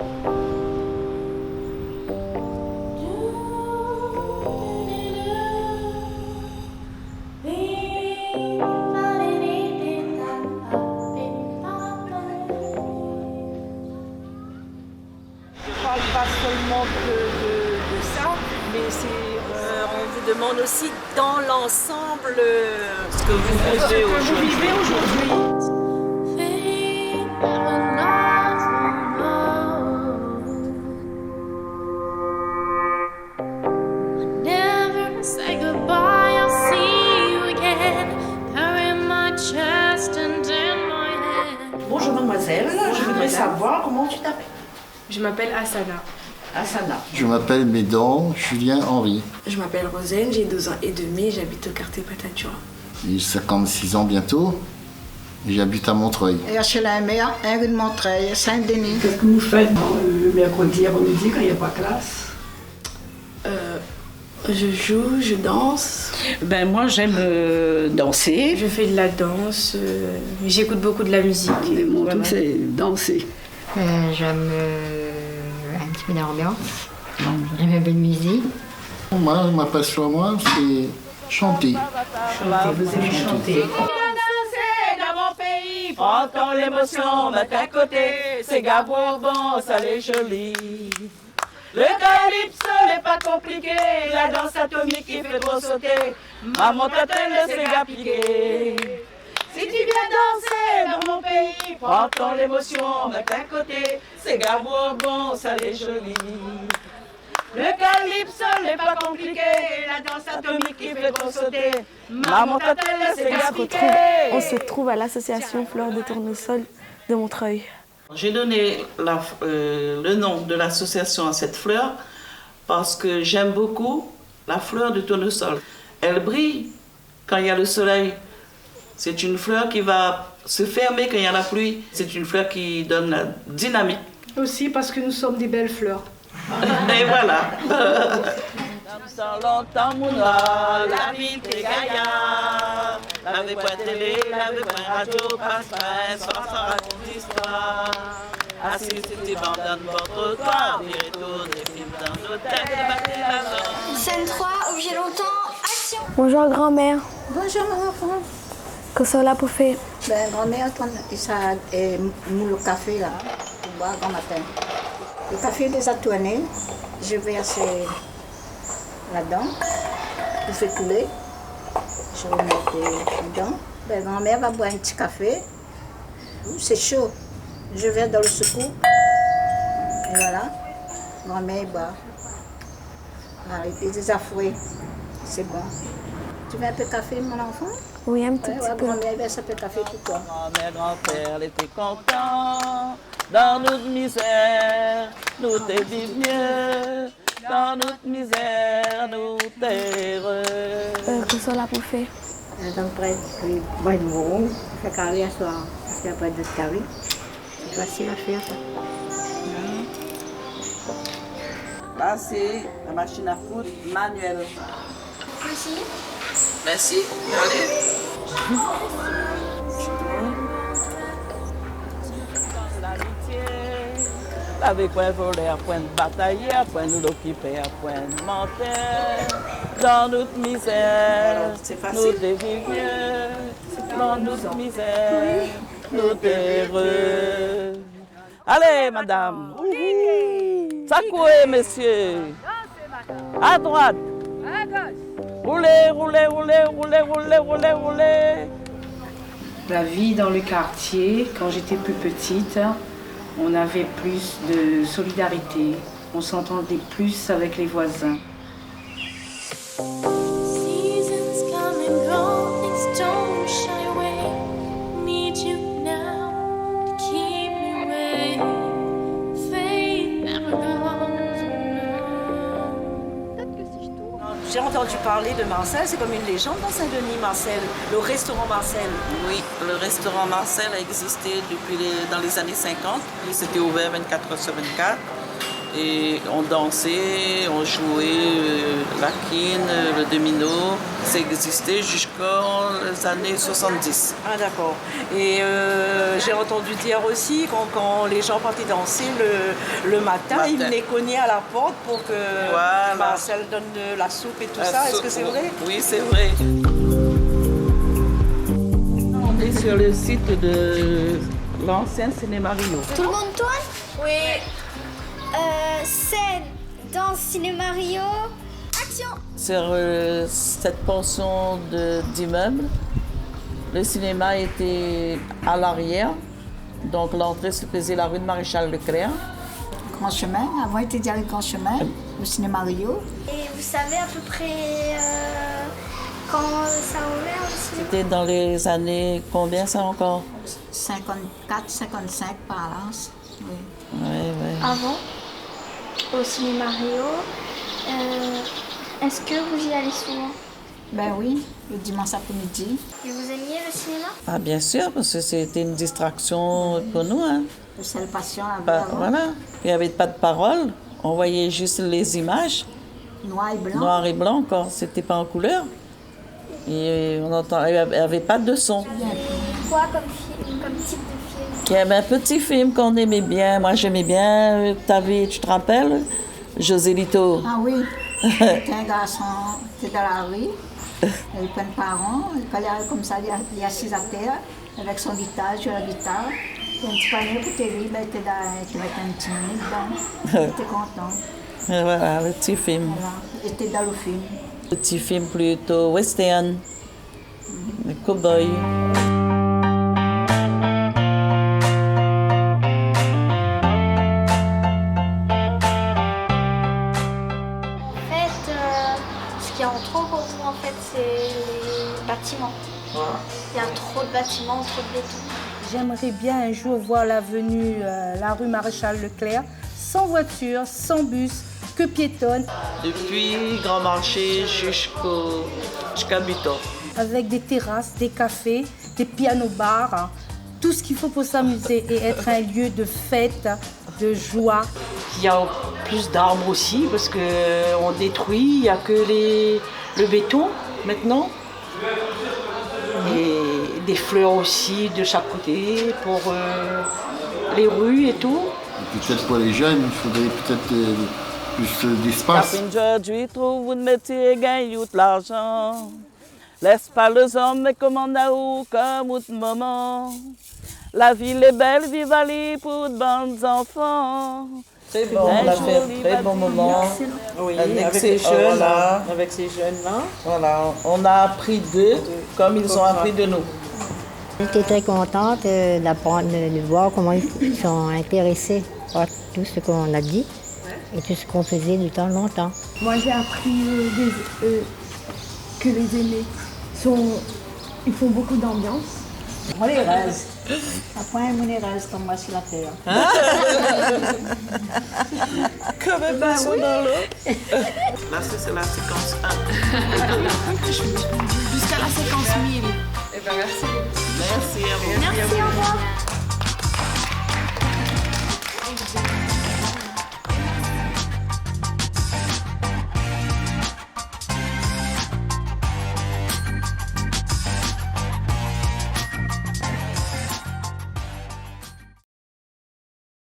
Pas seulement de ça, mais on vous demande aussi dans l'ensemble ce que vous vivez aujourd'hui. Bonjour mademoiselle, je voudrais savoir comment tu t'appelles. Je m'appelle Asana. Asana. Je m'appelle Médan Julien Henry. Je m'appelle Rosane, j'ai 2 ans et demi, j'habite au quartier Patatura. J'ai 56 ans bientôt et j'habite à Montreuil. HLM, rue de Montreuil, Saint-Denis. Qu'est-ce que vous faites le mercredi après-midi quand il n'y a pas classe? Je joue, je danse. Ben moi j'aime danser. Je fais de la danse, j'écoute beaucoup de la musique. Mon truc c'est danser. J'aime un petit peu d'ambiance. J'aime un peu de musique. Moi, ma passion à moi, c'est chanter. Vous aimez chanter? Prends l'émotion, mets à côté, c'est Gabourbon, bon, ça l'est joli. Le calypso n'est pas compliqué, la danse atomique qui fait trop sauter. Maman t'attelle, c'est appliqué. Si tu viens danser dans mon pays, prends l'émotion, mets à côté, c'est Gabourbon, bon, ça l'est joli. Le calypso n'est pas compliqué, la danse atomique qui fait trop sauter. Maman t'attelle, c'est appliqué. On se trouve à l'association Fleurs de Tournesol de Montreuil. J'ai donné le nom de l'association à cette fleur parce que j'aime beaucoup la fleur de tournesol. Elle brille quand il y a le soleil. C'est une fleur qui va se fermer quand il y a la pluie. C'est une fleur qui donne la dynamique. Aussi parce que nous sommes des belles fleurs. Et voilà. Longtemps mouna, la vie t'est gaillard. L'avez point télé, l'avez point radio, passe-passe, sans raconte d'histoire. Assis sur tes bandes dans le trottoir, des retours, des films dans nos têtes, débattre la langue. Scène 3, objet longtemps, action. Bonjour grand-mère, Bonjour mon enfant. que ça là pour faire? Ben, grand-mère, ça moule le café là, pour boire grand matin. Le café est déjà tourné, je verse là-dedans, je fais couler, je remets dedans. Ben, grand-mère va boire un petit café, c'est chaud, je verse dans le secours, et voilà, grand-mère boit. Ah, il est déjà fouet, c'est bon. Tu veux un peu de café mon enfant? Oui, un tout Ouais, petit peu. grand-mère verse un peu de café pour toi. Grand-mère, grand-père était content. Dans notre misère, nous t'es vivre mieux. Dans notre misère, nous t'es heureux. Que ça là pour faire? Donc, près de boire de l'eau, faire carré à soir, parce qu'il n'y a pas de carré. C'est facile à faire ça. Là, c'est la machine à coudre manuelle. Merci. Merci. Allez. Avec point voler, à point de batailler, à point de l'occuper, à point de monter. Dans notre misère, nous t'es vivre mieux. Dans notre misère, nous t'es heureux. Allez, madame. Secouez, messieurs. À droite. À gauche. Roulez, roulez, roulez, roulez, roulez, roulez, roulez. La vie dans le quartier, quand j'étais plus petite, on avait plus de solidarité, on s'entendait plus avec les voisins. Seasons come and go, things don't shy away. Need you now to keep me away. Faith never goes alone. J'ai entendu parler de Marcel, c'est comme une légende dans Saint-Denis, Marcel, le restaurant Marcel. Oui, le restaurant Marcel a existé dans les années 50. Il s'était ouvert 24 heures sur 24. Et on dansait, on jouait la quine, le domino. Ça existait jusqu'aux années 70. Ah d'accord. Et j'ai entendu dire aussi quand les gens partaient danser le matin, ils venaient cogner à la porte pour que Marcel donne de la soupe et tout ça. Est-ce que c'est vrai? Oui, c'est vrai. On est sur le site de l'ancien cinéma Rio. Tout le monde tourne? Oui. Scène dans Cinéma Rio. Action! Sur cette portion d'immeuble, le cinéma était à l'arrière. Donc l'entrée se faisait la rue de Maréchal Leclerc. Grand chemin, avant était déjà le grand chemin, le cinéma Rio. Et vous savez à peu près quand ça a ouvert aussi? C'était dans les années, combien ça encore? 54, 55 par là. Oui. Ouais. Avant, au cinéma Rio, est-ce que vous y allez souvent? Ben oui, le dimanche après-midi. Et vous aimiez le cinéma? Ah bien sûr, parce que c'était une distraction pour nous. Hein. Le seul passion à Voilà, il n'y avait pas de parole, on voyait juste les images. Noir et blanc. Noir et blanc encore, c'était pas en couleur. Et il n'y avait pas de son. Quoi comme film, comme type de film? Il y avait un petit film qu'on aimait bien. Moi, j'aimais bien. Tu te rappelles? Joselito. Ah oui. C'était un garçon qui était dans la rue. Il avait plein de parents. Il fallait comme ça, il est assis à terre avec son guitare, jouer la guitare. Et un petit panier pour télé, il était avec un petit nez dedans. Il était content. Et voilà, le petit film. Voilà. Il était dans le film. Le petit film plutôt western. Le cow-boy. Ce qui rend trop pour vous, en fait, c'est les bâtiments. Il y a trop de bâtiments, trop de béton. J'aimerais bien un jour voir l'avenue, la rue Maréchal Leclerc, sans voiture, sans bus, que piétonne. Depuis Grand Marché jusqu'à Butor. Avec des terrasses, des cafés, des pianos-bars, hein, tout ce qu'il faut pour s'amuser et être un lieu de fête, de joie. Il y a plus d'arbres aussi parce qu'on détruit, il n'y a que le béton maintenant. Et des fleurs aussi de chaque côté pour les rues et tout. Et peut-être pour les jeunes, il faudrait peut-être plus d'espace. Aujourd'hui, trouve un métier, gagne de l'argent. Laisse pas les hommes, mais commande à où comme autre moment. La ville est belle, vive à l'île pour de bons enfants. C'est bon, on a fait un très bon moment. Oui, avec ces jeunes, voilà. avec ces jeunes-là. Voilà, on a appris d'eux comme ils ont appris de nous. J'étais très contente d'apprendre, de voir comment ils sont intéressés par tout ce qu'on a dit et tout ce qu'on faisait du temps longtemps. Moi, j'ai appris que les aînés ils font beaucoup d'ambiance. Moi, les rêves. Après, un rêve comme moi sur la terre. Comme un poisson dans l'eau. Là, c'est la séquence 1. Jusqu'à la séquence 1000. Eh bien, merci. Merci à vous. Merci, au revoir.